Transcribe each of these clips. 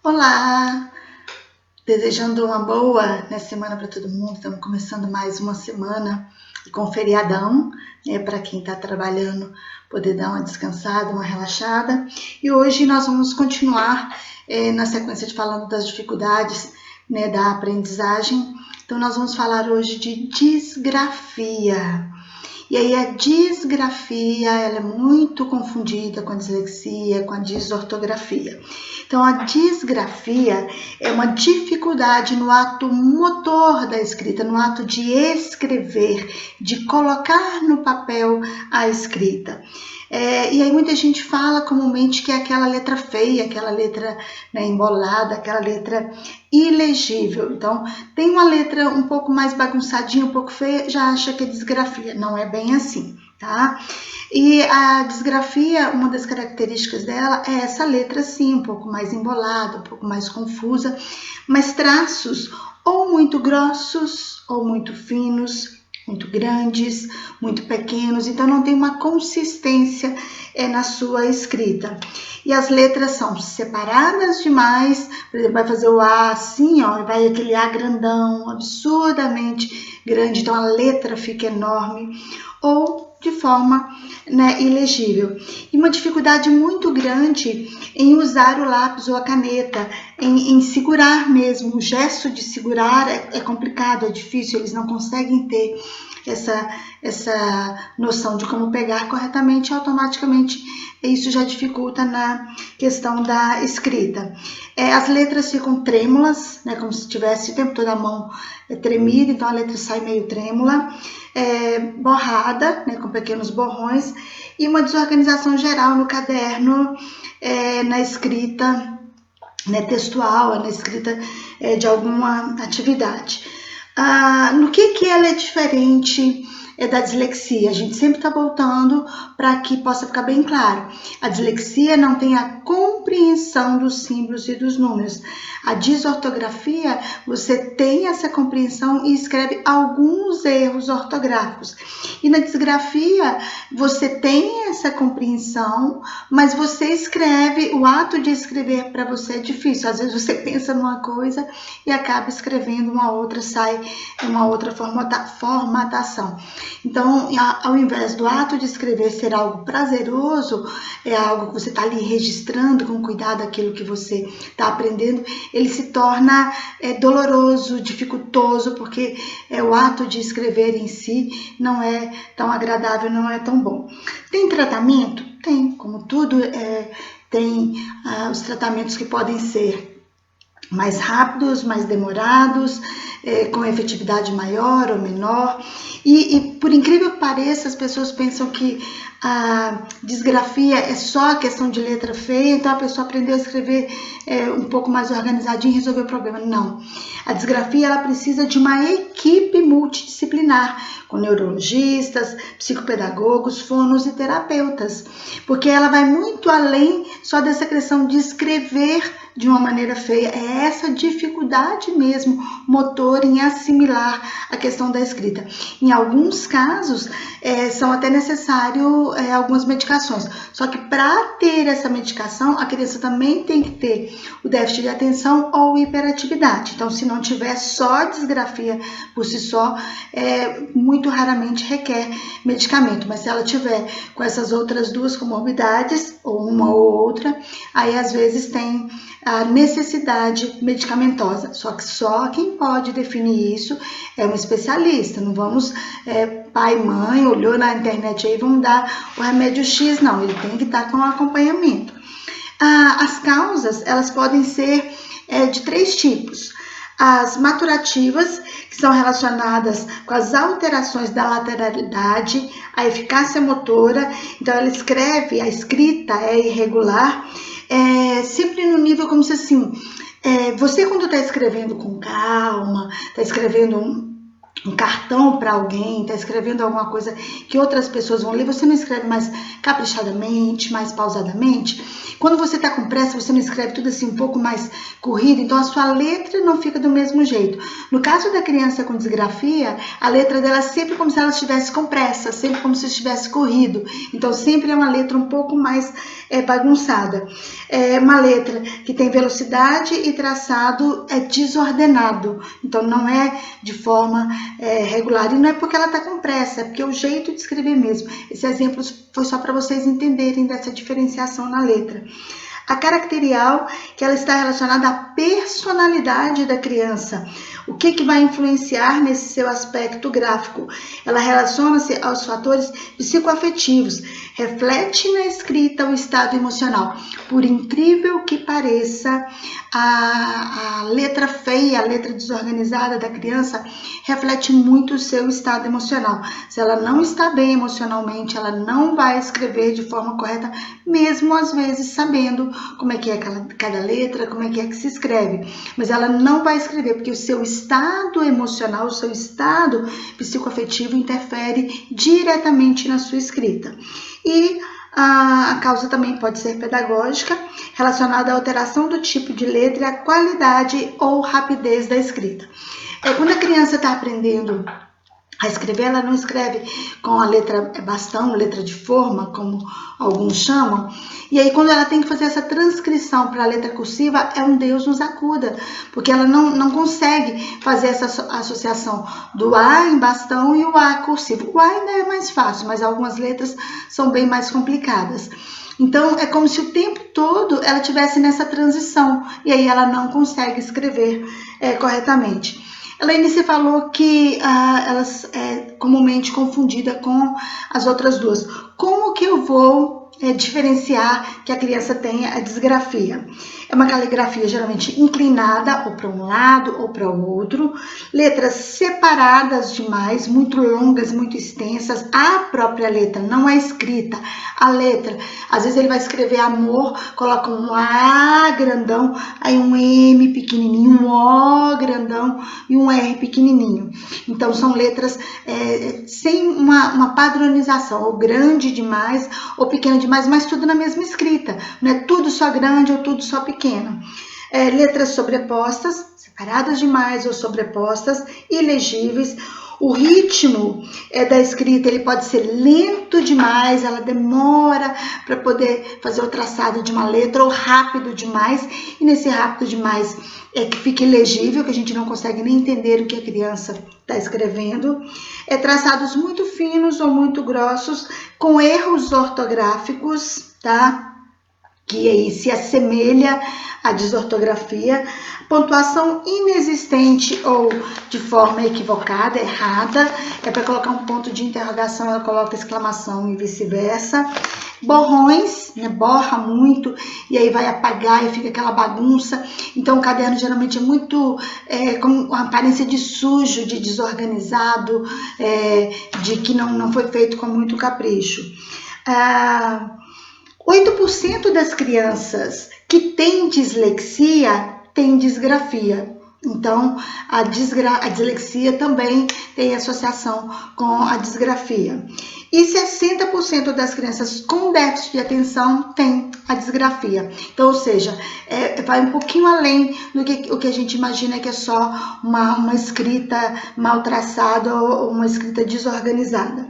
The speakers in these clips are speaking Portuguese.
Olá! Desejando uma boa, né, semana para todo mundo. Estamos começando mais uma semana com feriadão, né, para quem está trabalhando poder dar uma descansada, uma relaxada. E hoje nós vamos continuar na sequência de falando das dificuldades, né, da aprendizagem. Então nós vamos falar hoje de disgrafia. E aí a disgrafia, ela é muito confundida com a dislexia, com a disortografia. Então a disgrafia é uma dificuldade no ato motor da escrita, no ato de escrever, de colocar no papel a escrita. E aí muita gente fala comumente que é aquela letra feia, aquela letra, né, embolada, aquela letra ilegível. Então, tem uma letra um pouco mais bagunçadinha, um pouco feia, já acha que é disgrafia. Não é bem assim, tá? E a disgrafia, uma das características dela é essa letra assim, um pouco mais embolada, um pouco mais confusa, mas traços ou muito grossos ou muito finos, muito grandes, muito pequenos, então não tem uma consistência na sua escrita. E as letras são separadas demais, por exemplo, vai fazer o A assim, ó, vai aquele A grandão, absurdamente grande, então a letra fica enorme, ou de forma, né, ilegível. E uma dificuldade muito grande em usar o lápis ou a caneta, em segurar mesmo. O gesto de segurar é complicado, é difícil, eles não conseguem ter essa noção de como pegar corretamente, automaticamente isso já dificulta na questão da escrita. As letras ficam trêmulas, né, como se tivesse o tempo todo a mão tremida, então a letra sai meio trêmula, borrada, né, com pequenos borrões, e uma desorganização geral no caderno, na escrita, né, textual, na escrita de alguma atividade. No que ela é diferente da dislexia? A gente sempre está voltando para que possa ficar bem claro. A dislexia não tem a compreensão dos símbolos e dos números. A disortografia, você tem essa compreensão e escreve alguns erros ortográficos. E na disgrafia, você tem essa compreensão, mas você escreve, o ato de escrever para você é difícil. Às vezes você pensa numa coisa e acaba escrevendo uma outra, sai uma outra formatação. Então, ao invés do ato de escrever ser algo prazeroso, é algo que você está ali registrando com cuidado aquilo que você está aprendendo, ele se torna doloroso, dificultoso, porque o ato de escrever em si não é tão agradável, não é tão bom. Tem tratamento? Tem, como tudo, tem os tratamentos que podem ser mais rápidos, mais demorados, com efetividade maior ou menor. E por incrível que pareça, as pessoas pensam que a disgrafia é só a questão de letra feia, então a pessoa aprendeu a escrever um pouco mais organizadinho e resolveu o problema. Não. A disgrafia, ela precisa de uma equipe multidisciplinar, com neurologistas, psicopedagogos, fonos e terapeutas, porque ela vai muito além só dessa questão de escrever de uma maneira feia. É essa dificuldade mesmo motor em assimilar a questão da escrita. Em alguns casos, são até necessário algumas medicações. Só que para ter essa medicação, a criança também tem que ter o déficit de atenção ou hiperatividade. Então, se não tiver só disgrafia por si só, muito raramente requer medicamento. Mas se ela tiver com essas outras duas comorbidades, ou uma ou outra, aí às vezes tem a necessidade medicamentosa. Só que só quem pode definir isso é um especialista. Não vamos, pai, mãe, olhou na internet aí, vamos dar o remédio X, não. Ele tem que estar com acompanhamento. As causas, elas podem ser de 3 tipos. As maturativas, que são relacionadas com as alterações da lateralidade, a eficácia motora. Então, ela escreve, a escrita é irregular, sempre no nível como se assim, você quando está escrevendo com calma, está escrevendo um cartão para alguém, está escrevendo alguma coisa que outras pessoas vão ler, você não escreve mais caprichadamente, mais pausadamente. Quando você está com pressa, você não escreve tudo assim um pouco mais corrido, então a sua letra não fica do mesmo jeito. No caso da criança com disgrafia, a letra dela é sempre como se ela estivesse com pressa, sempre como se estivesse corrido. Então sempre é uma letra um pouco mais bagunçada. É uma letra que tem velocidade e traçado desordenado. Então não é de forma regular. E não é porque ela está com pressa, é porque é o jeito de escrever mesmo. Esse exemplo foi só para vocês entenderem dessa diferenciação na letra. A caracterial, que ela está relacionada à personalidade da criança. O que vai influenciar nesse seu aspecto gráfico? Ela relaciona-se aos fatores psicoafetivos, reflete na escrita o estado emocional. Por incrível que pareça, a letra feia, a letra desorganizada da criança reflete muito o seu estado emocional. Se ela não está bem emocionalmente, ela não vai escrever de forma correta, mesmo às vezes sabendo como é que é cada letra, como é que se escreve. Mas ela não vai escrever porque o seu estado emocional, o seu estado psicoafetivo interfere diretamente na sua escrita. E a causa também pode ser pedagógica, relacionada à alteração do tipo de letra e à qualidade ou rapidez da escrita. Quando a criança está aprendendo a escrever, ela não escreve com a letra bastão, letra de forma, como alguns chamam. E aí, quando ela tem que fazer essa transcrição para a letra cursiva, é um Deus nos acuda, porque ela não consegue fazer essa associação do A em bastão e o A cursivo. O A ainda é mais fácil, mas algumas letras são bem mais complicadas. Então, é como se o tempo todo ela estivesse nessa transição, e aí ela não consegue escrever corretamente. Elaine, você falou que elas é comumente confundida com as outras duas. Como que eu vou diferenciar que a criança tenha a disgrafia? É uma caligrafia geralmente inclinada, ou para um lado ou para o outro, letras separadas demais, muito longas, muito extensas. A própria letra, não é escrita, a letra. Às vezes ele vai escrever amor, coloca um A grandão, aí um M pequenininho, um O grandão e um R pequenininho. Então são letras sem uma padronização, ou grande demais ou pequena demais, mas tudo na mesma escrita. Não é tudo só grande ou tudo só pequeno. Letras sobrepostas, separadas demais ou sobrepostas, ilegíveis. O ritmo da escrita ele pode ser lento demais, ela demora para poder fazer o traçado de uma letra, ou rápido demais, e nesse rápido demais que fica ilegível, que a gente não consegue nem entender o que a criança está escrevendo. Traçados muito finos ou muito grossos, com erros ortográficos, tá? Que aí se assemelha à desortografia, pontuação inexistente ou de forma equivocada, errada. Para colocar um ponto de interrogação, ela coloca exclamação e vice-versa. Borrões, borra muito e aí vai apagar e fica aquela bagunça. Então o caderno geralmente é muito com aparência de sujo, de desorganizado, de que não foi feito com muito capricho. 8% das crianças que têm dislexia têm disgrafia. Então, a dislexia também tem associação com a disgrafia. E 60% das crianças com déficit de atenção têm a disgrafia. Então, ou seja, vai um pouquinho além do que o que a gente imagina que é só uma escrita mal traçada ou uma escrita desorganizada.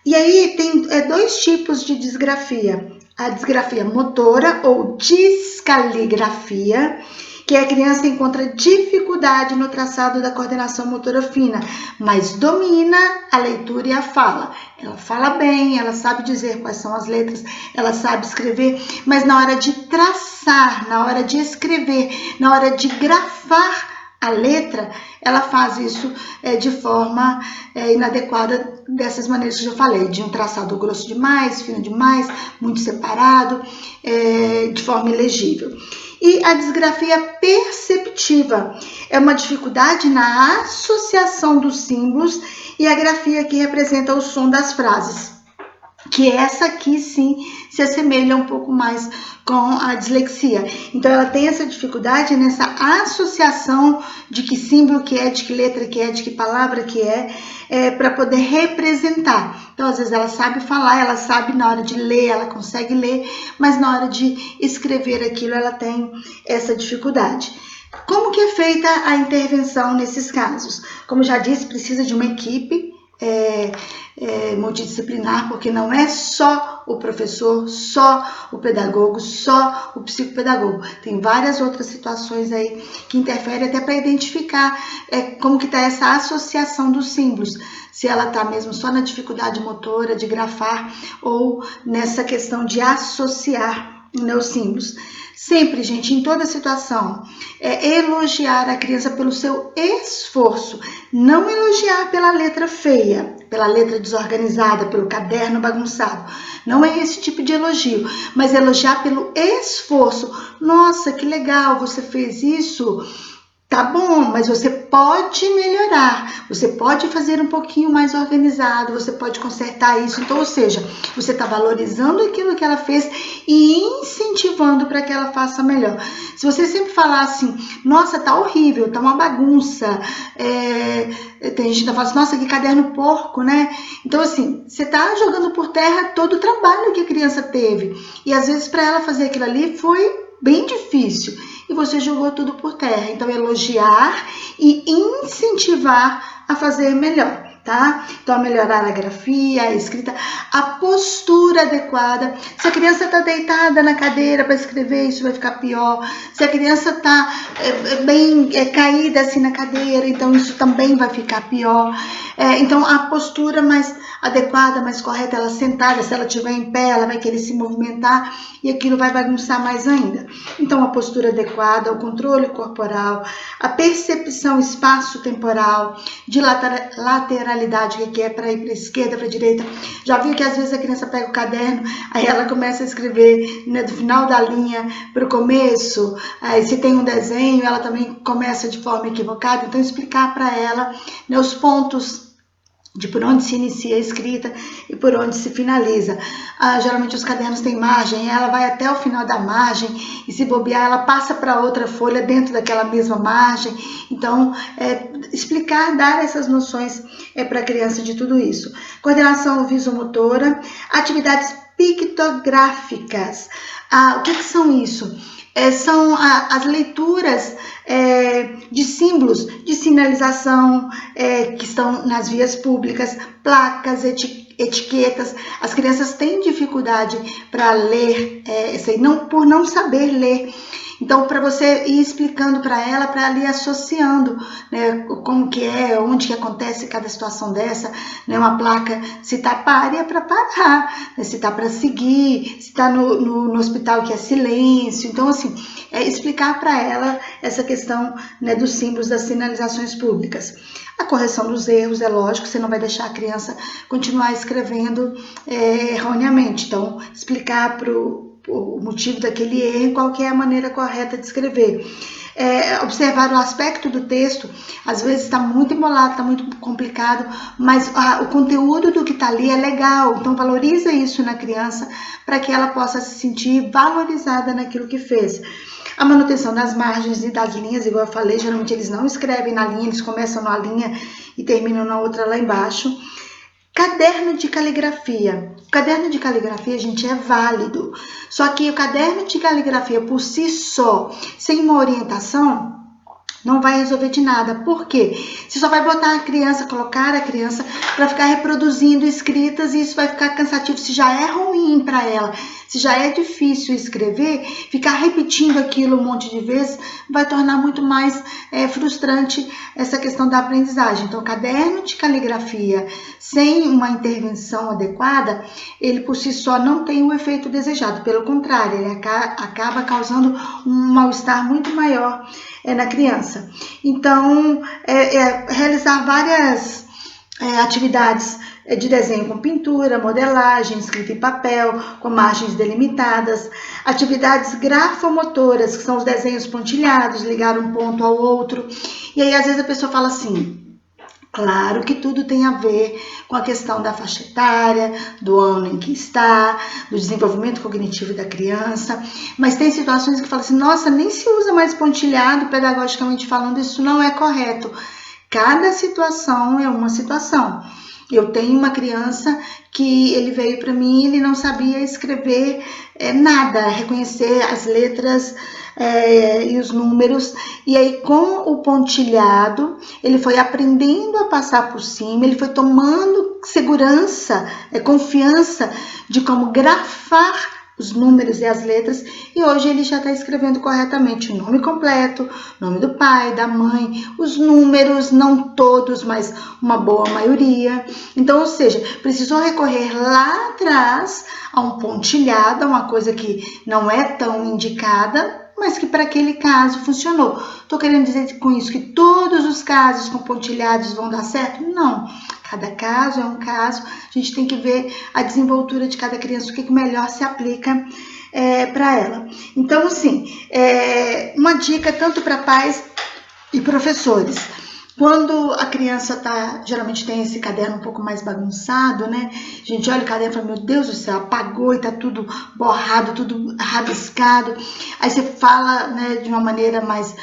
E aí tem dois tipos de disgrafia. A disgrafia motora ou discaligrafia, que a criança encontra dificuldade no traçado da coordenação motora fina, mas domina a leitura e a fala. Ela fala bem, ela sabe dizer quais são as letras, ela sabe escrever, mas na hora de traçar, na hora de escrever, na hora de grafar a letra, ela faz isso de forma inadequada, dessas maneiras que eu já falei, de um traçado grosso demais, fino demais, muito separado, de forma ilegível. E a disgrafia perceptiva é uma dificuldade na associação dos símbolos e a grafia que representa o som das frases. que essa aqui sim se assemelha um pouco mais com a dislexia. Então ela tem essa dificuldade nessa associação de que símbolo que é, de que letra que é, de que palavra que é para poder representar. Então às vezes ela sabe falar, ela sabe na hora de ler, ela consegue ler, mas na hora de escrever aquilo ela tem essa dificuldade. Como que é feita a intervenção nesses casos? Como já disse, precisa de uma equipe multidisciplinar, porque não é só o professor, só o pedagogo, só o psicopedagogo. Tem várias outras situações aí que interferem até para identificar como que está essa associação dos símbolos. Se ela está mesmo só na dificuldade motora de grafar ou nessa questão de associar os símbolos. Sempre, gente, em toda situação, elogiar a criança pelo seu esforço, não elogiar pela letra feia, pela letra desorganizada, pelo caderno bagunçado. Não é esse tipo de elogio, mas elogiar pelo esforço. Nossa, que legal, você fez isso. Tá bom, mas você pode melhorar, você pode fazer um pouquinho mais organizado, você pode consertar isso. Então, ou seja, você está valorizando aquilo que ela fez e incentivando para que ela faça melhor. Se você sempre falar assim, nossa, tá horrível, tá uma bagunça, tem gente que fala assim, nossa, que caderno porco, né? Então, assim, você tá jogando por terra todo o trabalho que a criança teve. E às vezes para ela fazer aquilo ali foi bem difícil e você jogou tudo por terra. Então, elogiar e incentivar a fazer melhor, tá? Então, a melhorar a grafia, a escrita, a postura adequada. Se a criança está deitada na cadeira para escrever, isso vai ficar pior. Se a criança está bem caída assim na cadeira, então isso também vai ficar pior. Então, a postura mais adequada, mais correta, ela sentada, se ela estiver em pé, ela vai querer se movimentar e aquilo vai bagunçar mais ainda. Então, a postura adequada, o controle corporal, a percepção espaço-temporal, de lateralidade, que é para ir para a esquerda, para a direita. Já viu que às vezes a criança pega o caderno, aí ela começa a escrever, né, do final da linha para o começo, aí se tem um desenho, ela também começa de forma equivocada. Então, explicar para ela, né, os pontos de por onde se inicia a escrita e por onde se finaliza. Geralmente os cadernos têm margem, ela vai até o final da margem e se bobear, ela passa para outra folha dentro daquela mesma margem. Então, explicar, dar essas noções para a criança de tudo isso. Coordenação visomotora, atividades pictográficas. O que são isso? São as leituras de símbolos de sinalização que estão nas vias públicas, placas, etiquetas. As crianças têm dificuldade para ler, por não saber ler. Então, para você ir explicando para ela ir associando, né, como que onde que acontece cada situação dessa, né, uma placa, se está pare é para parar, né, se está para seguir, se está no hospital que é silêncio. Então, assim, explicar para ela essa questão, né, dos símbolos das sinalizações públicas. A correção dos erros, é lógico, você não vai deixar a criança continuar escrevendo erroneamente. Então, explicar o motivo daquele erro, qual que é a maneira correta de escrever. Observar o aspecto do texto, às vezes está muito embolado, está muito complicado, mas o conteúdo do que está ali é legal, então valoriza isso na criança para que ela possa se sentir valorizada naquilo que fez. A manutenção das margens e das linhas, igual eu falei, geralmente eles não escrevem na linha, eles começam na linha e terminam na outra lá embaixo. Caderno de caligrafia. O caderno de caligrafia, gente, é válido. Só que o caderno de caligrafia por si só, sem uma orientação, não vai resolver de nada. Por quê? Você só vai botar a criança, colocar a criança para ficar reproduzindo escritas e isso vai ficar cansativo. Se já é ruim para ela, se já é difícil escrever, ficar repetindo aquilo um monte de vezes vai tornar muito mais frustrante essa questão da aprendizagem. Então, o caderno de caligrafia sem uma intervenção adequada, ele por si só não tem o efeito desejado. Pelo contrário, ele acaba causando um mal-estar muito maior na criança. Então, realizar várias atividades de desenho com pintura, modelagem, escrita em papel, com margens delimitadas, atividades grafomotoras, que são os desenhos pontilhados, ligar um ponto ao outro. E aí, às vezes, a pessoa fala assim, Claro que tudo tem a ver com a questão da faixa etária, do ano em que está, do desenvolvimento cognitivo da criança, mas tem situações que falam assim, nossa, nem se usa mais pontilhado, pedagogicamente falando, isso não é correto. Cada situação é uma situação. Eu tenho uma criança que ele veio para mim, ele não sabia escrever nada, reconhecer as letras e os números, e aí com o pontilhado ele foi aprendendo a passar por cima, ele foi tomando segurança, confiança de como grafar os números e as letras, e hoje ele já está escrevendo corretamente o nome completo, nome do pai, da mãe, os números, não todos, mas uma boa maioria. Então, ou seja, precisou recorrer lá atrás a um pontilhado, a uma coisa que não é tão indicada, mas que para aquele caso funcionou. Estou querendo dizer com isso que todos os casos com pontilhados vão dar certo? Não. Cada caso é um caso, a gente tem que ver a desenvoltura de cada criança, o que melhor se aplica para ela. Então, assim, uma dica tanto para pais e professores. Quando a criança geralmente tem esse caderno um pouco mais bagunçado, né? A gente olha o caderno e fala, meu Deus do céu, apagou e tá tudo borrado, tudo rabiscado. Aí você fala, né, de uma maneira mais...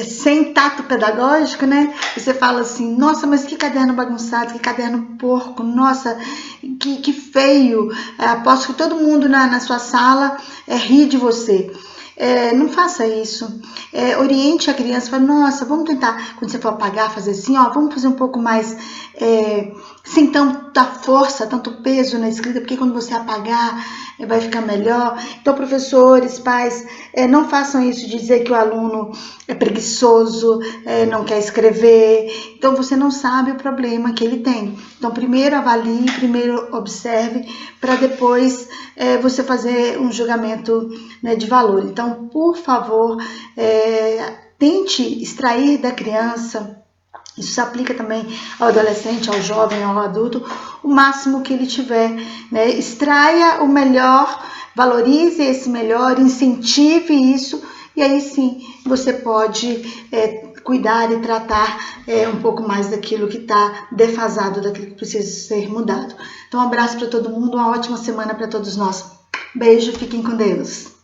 sem tato pedagógico, né? Você fala assim, nossa, mas que caderno bagunçado, que caderno porco, nossa, que feio. Aposto que todo mundo na sua sala ri de você. Não faça isso. Oriente a criança, fala, nossa, vamos tentar, quando você for apagar, fazer assim, ó, vamos fazer um pouco mais, sem tanta força, tanto peso na escrita, porque quando você apagar, vai ficar melhor. Então, professores, pais, não façam isso de dizer que o aluno é preguiçoso, não quer escrever. Então, você não sabe o problema que ele tem. Então, primeiro avalie, primeiro observe, para depois você fazer um julgamento, né, de valor. Então, por favor, tente extrair da criança, isso se aplica também ao adolescente, ao jovem, ao adulto, o máximo que ele tiver, né? Extraia o melhor, valorize esse melhor, incentive isso, e aí sim você pode cuidar e tratar um pouco mais daquilo que está defasado, daquilo que precisa ser mudado. Então, um abraço para todo mundo, uma ótima semana para todos nós. Beijo, fiquem com Deus.